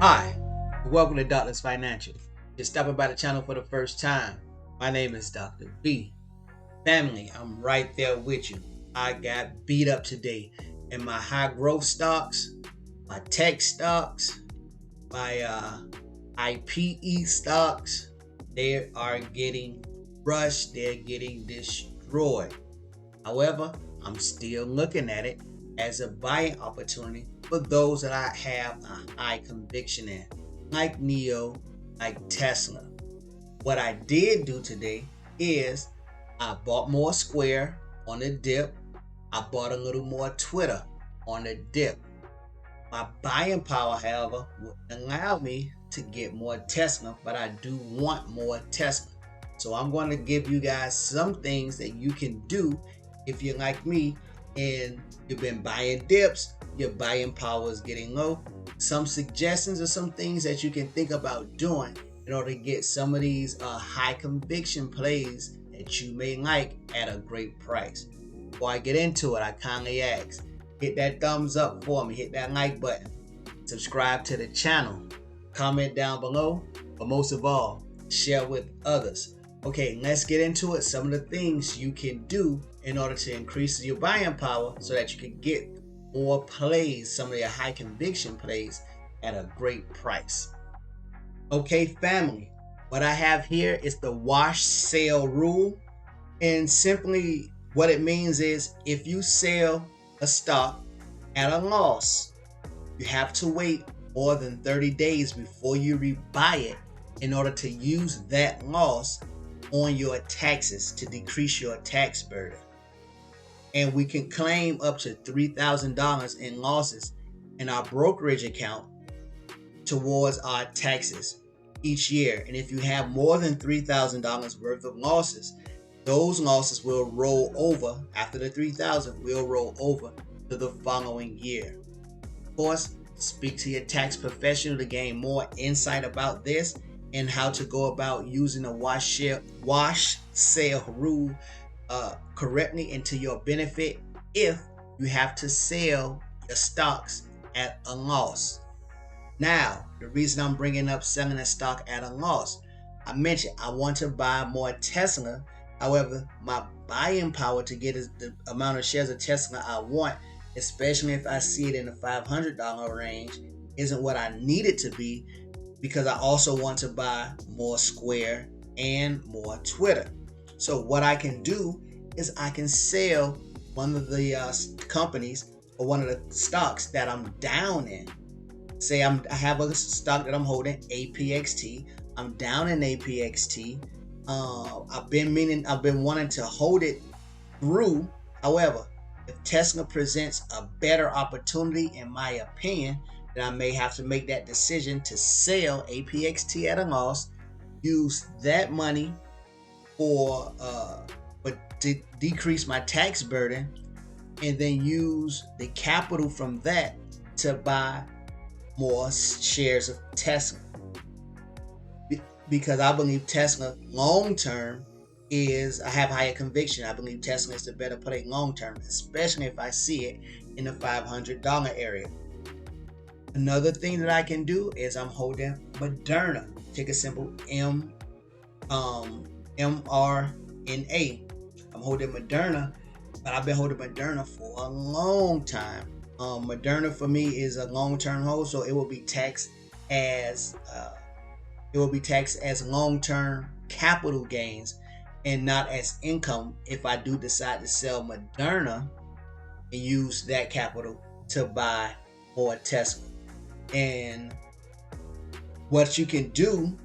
Hi, and welcome to Doctor's Financial. Just stopping by the channel for the first time. My name is Dr. B. Family, I'm right there with you. I got beat up today in my high growth stocks, my tech stocks, my IPE stocks. They are getting rushed, they're getting destroyed. However, I'm still looking at it as a buying opportunity for those that I have a high conviction in, like NEO, like Tesla. What I did do today is I bought more Square on the dip. I bought a little more Twitter on the dip. My buying power, however, would allow me to get more Tesla, but I do want more Tesla. So I'm going to give you guys some things that you can do if you're like me and you've been buying dips, your buying power is getting low. Some suggestions or some things that you can think about doing in order to get some of these high conviction plays that you may like at a great price. Before I get into it, I kindly ask, hit that thumbs up for me, hit that like button, subscribe to the channel, comment down below, but most of all, share with others. Okay, let's get into it. Some of the things you can do in order to increase your buying power so that you can get more plays, some of your high conviction plays at a great price. Okay, family, what I have here is the wash sale rule. And simply what it means is if you sell a stock at a loss, you have to wait more than 30 days before you rebuy it in order to use that loss on your taxes to decrease your tax burden. And we can claim up to $3,000 in losses in our brokerage account towards our taxes each year. And if you have more than $3,000 worth of losses, those losses will roll over after the $3,000 will roll over to the following year. Of course, speak to your tax professional to gain more insight about this and how to go about using a wash sale rule correctly and to your benefit if you have to sell your stocks at a loss. Now, the reason I'm bringing up selling a stock at a loss, I mentioned I want to buy more Tesla. However, my buying power to get the amount of shares of Tesla I want, especially if I see it in the $500 range, isn't what I need it to be, because I also want to buy more Square and more Twitter. So what I can do is I can sell one of the companies or one of the stocks that I'm down in. Say I have a stock that I'm holding, APXT. I'm down in APXT. I've been wanting to hold it through. However, if Tesla presents a better opportunity, in my opinion, then I may have to make that decision to sell APXT at a loss, use that money to decrease my tax burden, and then use the capital from that to buy more shares of Tesla. Because I believe Tesla long term I have higher conviction. I believe Tesla is the better play long term, especially if I see it in the $500 area. Another thing that I can do is I'm holding Moderna, ticker symbol MRNA. I'm holding Moderna, but I've been holding Moderna for a long time. Moderna for me is a long-term hold, so it will be taxed as long-term capital gains and not as income if I do decide to sell Moderna and use that capital to buy more Tesla. And what you can do,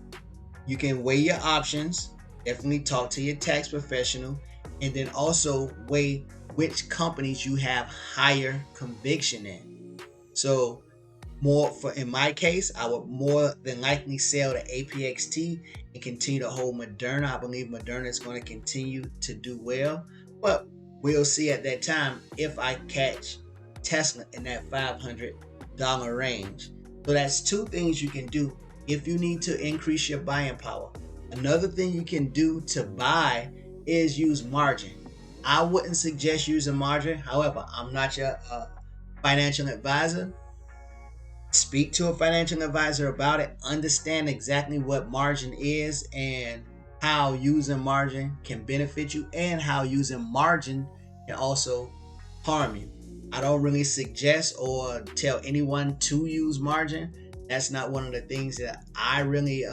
you can weigh your options, definitely talk to your tax professional, and then also weigh which companies you have higher conviction in. So in my case, I would more than likely sell the APXT and continue to hold Moderna. I believe Moderna is going to continue to do well, but we'll see at that time if I catch Tesla in that $500 range. So that's two things you can do if you need to increase your buying power. Another thing you can do to buy is use margin. I wouldn't suggest using margin. However, I'm not your financial advisor. Speak to a financial advisor about it. Understand exactly what margin is and how using margin can benefit you and how using margin can also harm you. I don't really suggest or tell anyone to use margin. That's not one of the things that I really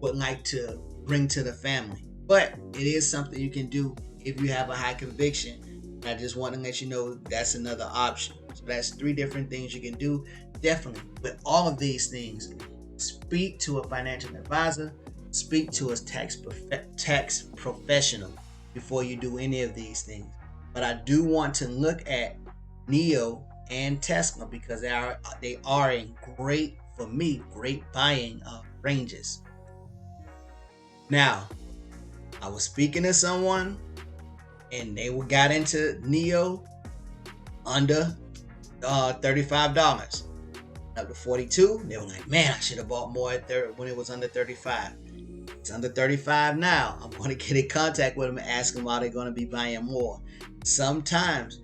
would like to bring to the family. But it is something you can do if you have a high conviction. I just want to let you know that's another option. So that's 3 different things you can do. Definitely, with all of these things, speak to a financial advisor, speak to a tax professional before you do any of these things. But I do want to look at NIO and Tesla because they are in great, for me, great buying ranges. Now, I was speaking to someone and they got into NIO under $35. Up to 42, they were like, man, I should have bought more when it was under 35. It's under 35 now. I'm going to get in contact with them and ask them why they're going to be buying more. Sometimes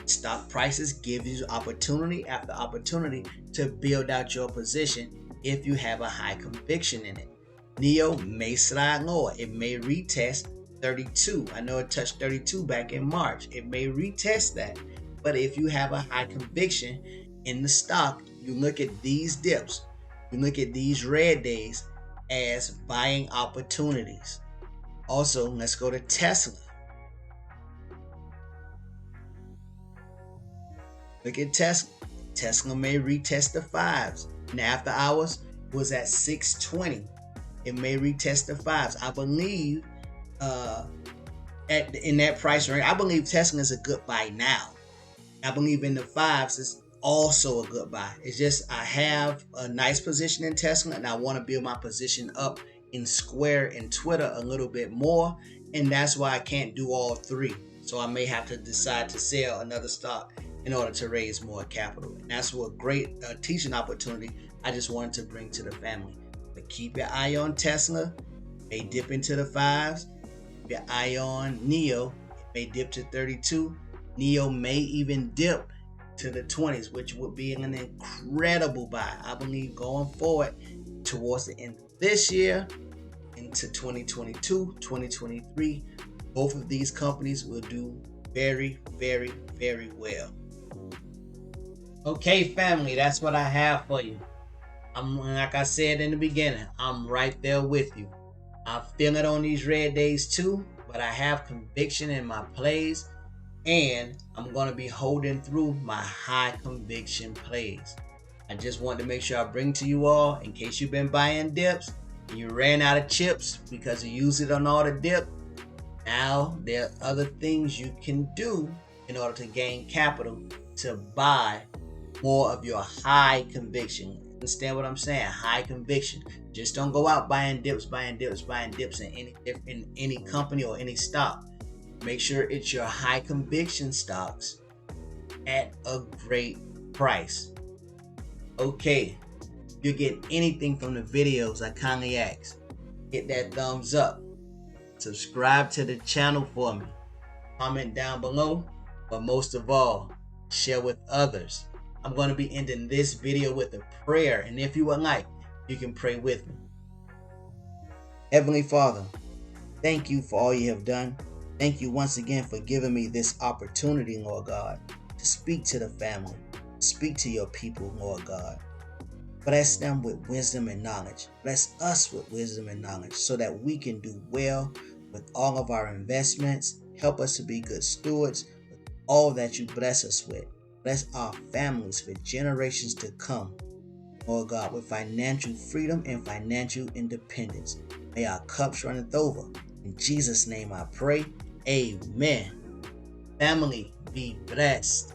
stock prices give you opportunity after opportunity to build out your position if you have a high conviction in it. NIO may slide lower. It may retest 32. I know it touched 32 back in March. It may retest that. But if you have a high conviction in the stock, you look at these dips, you look at these red days as buying opportunities. Also, let's go to Tesla. Look at Tesla. Tesla may retest the 5s. And after hours was at 620. It may retest the 5s. I believe in that price range, I believe Tesla is a good buy now. I believe in the 5s is also a good buy. It's just I have a nice position in Tesla and I want to build my position up in Square and Twitter a little bit more, and that's why I can't do all 3. So I may have to decide to sell another stock in order to raise more capital. And that's what great teaching opportunity I just wanted to bring to the family. But keep your eye on Tesla. It may dip into the 5s. Keep your eye on NIO. It may dip to 32. NIO may even dip to the 20s, which would be an incredible buy. I believe going forward towards the end of this year into 2022, 2023, both of these companies will do very, very, very well. Okay, family, that's what I have for you. Like I said in the beginning, I'm right there with you. I feel it on these red days too, but I have conviction in my plays. And I'm going to be holding through my high conviction plays. I just want to make sure I bring to you all, in case you've been buying dips and you ran out of chips because you used it on all the dip. Now there are other things you can do in order to gain capital to buy more of your high conviction. Understand what I'm saying? High conviction. Just don't go out buying dips in any company or any stock. Make sure it's your high conviction stocks at a great price. Okay, if you're getting anything from the videos, I kindly ask, hit that thumbs up. Subscribe to the channel for me. Comment down below, but most of all, share with others. I'm going to be ending this video with a prayer, and if you would like, you can pray with me. Heavenly Father, thank you for all you have done. Thank you once again for giving me this opportunity, Lord God, to speak to the family, to speak to your people, Lord God. Bless them with wisdom and knowledge. Bless us with wisdom and knowledge so that we can do well with all of our investments. Help us to be good stewards with all that you bless us with. Bless our families for generations to come, Lord God, with financial freedom and financial independence. May our cups runneth over. In Jesus' name I pray. Amen. Family, be blessed.